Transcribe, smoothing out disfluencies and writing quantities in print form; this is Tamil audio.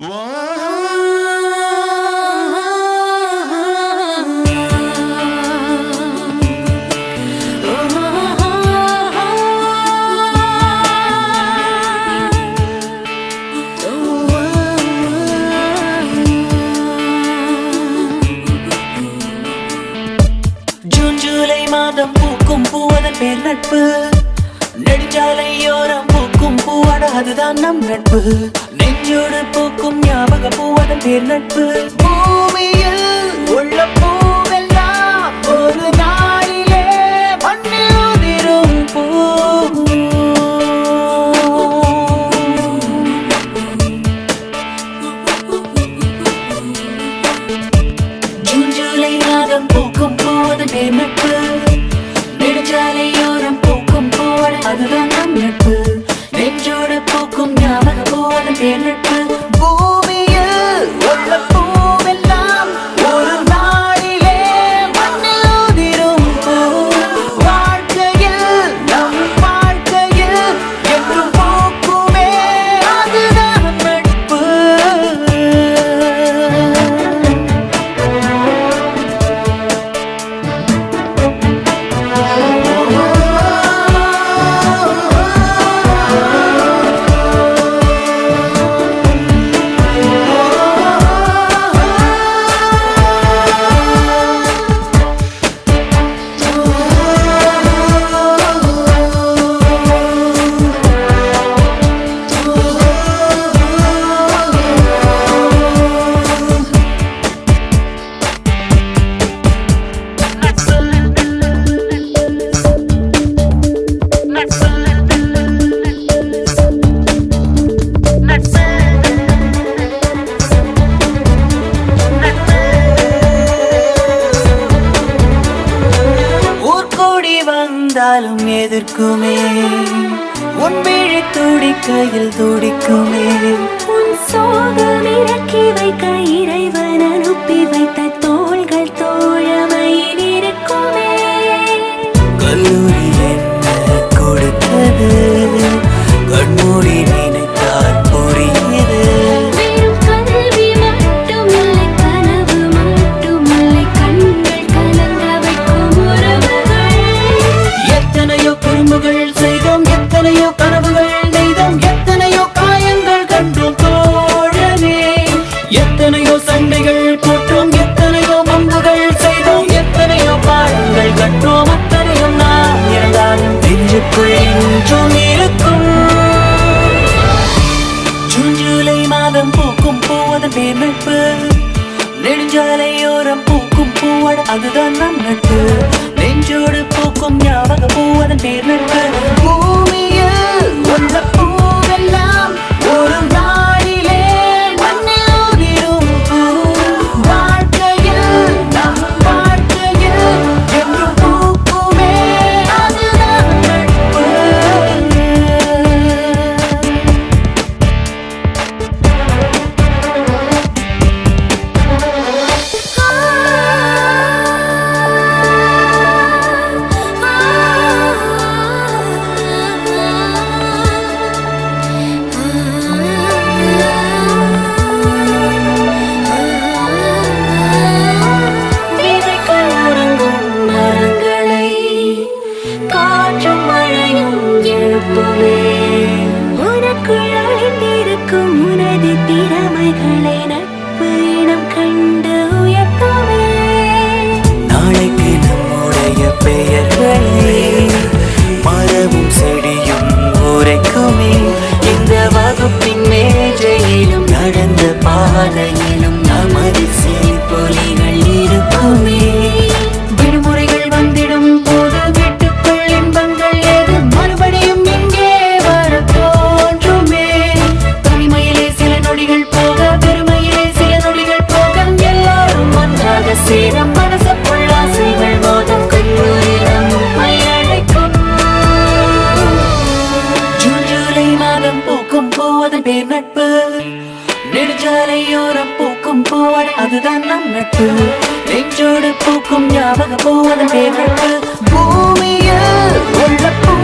ஜூலை மாதம் பூக்கும் பூவதன் பேர் நட்பு. நெடுஞ்சாலையோரம் பூக்கும் பூவாட அதுதான் நம் நட்பு. நெஞ்சோடு பூக்கும் ஞாபக பூவதன் பேர் நட்பு. பூமியில் உள்ள பூவெல்லாம் ஒரு நாளிலே மண்ணில் உதிரும் பூ. ஜூலை மாதம் பூக்கும் பூவதன் பேர் நட்பு. நெடுஞ்சாலையோரம் பூக்கும் பூவாட அதுதான் நம் நட்பு. நெஞ்சோடு பூக்கும் ஞாபக பூவதன் பேர் நட்பு. பூமியில் உள்ள பூவெல்லாம் ஒரு நாளிலே மண்ணில் உதிரும் பூ. வாழ்க்கையில் நம் வாழ்க்கையில் என்றும் பூக்குமே அதுதான் நட்பு. வந்தாலும் எதிர்க்குமே உன் விழி துடிக்கையில் துடிக்குமே. உன் சோகம் இறக்கி வைக்க இறைவன் அனுப்பி வைத்த தோள்கள் தோழமையில் இருக்குமே. கல்லூரி என்ன கொடுத்தது கண்மூடி நினைத்தால் புரியுது. வெறும் கல்வி மட்டுமில்லை கனவு மட்டுமில்லை கண்கள் கலங்க வைக்கும் உறவுகள். எத்தனையோ குறும்புகள் செய்தோம் எத்தனையோ கனவுகள் நெய்தோம் எத்தனையோ காயங்கள் கண்டோம் தோழனே. எத்தனையோ சண்டைகள் போட்டோம் எத்தனையோ மம்புகள் செய்தோம் எத்தனையோ பாடங்கள் கற்றோம். அத்தனையும் நாம் இருந்தாலும் நெஞ்சுக்குள் என்றும் இருக்கும். ஜூலை மாதம் பூக்கும் பூவதன் பேர் நட்பு. நெடுஞ்சாலையோரம் பூக்கும் பூவாட அதுதான் நம் நட்பு. நெஞ்சோடு பூக்கும் ஞாபக பூவதன் பேர் நட்பு. பூமியில் உள்ள பூவெல்லாம் ஒரு நாளிலே மண்ணில் உதிரும் பூ. வாழ்க்கையில் நம் வாழ்க்கையில் என்றும் பூக்குமே அதுதான் நட்பு. விதைகள் உறங்கும் மரங்களை காற்றும் மழையும் எழுப்புமே. உனக்குள் அழிந்திருக்கும் உனது திறமைகளை நட்பு இனம் கண்டு உயர்த்துமே. நாளைக்கு நம்முடைய பெயர்களை மரமும் செடியும் உரைக்குமே. இந்த வகுப்பின் மேஜையிலும் நடந்த பாதையிலும் நமது சிரிப்பொலிகள் இருக்குமே. விடுமுறைகள் வந்திடும் போது வீட்டுக்குள் இன்பங்கள் ஏது மறுபடியும் இங்கே வர தோன்றுமே. தனிமையிலே சில நொடிகள் போக பெருமையிலே சில நொடிகள் போக எல்லாரும் ஒன்றாக சேர மனசுக்குள் ஆசைகள் மோத கல்லூரி நம்மை அழைக்கும். ஜூலை மாதம் பூக்கும் பூவதன் பேர் நட்பு. நெடுஞ்சாலையோரம் பூக்கும் பூவாட அதுதான் நம் நட்பு. நெஞ்சோடு பூக்கும் ஞாபக பூவதன் பேர் நட்பு. பூமியில் உள்ள பூ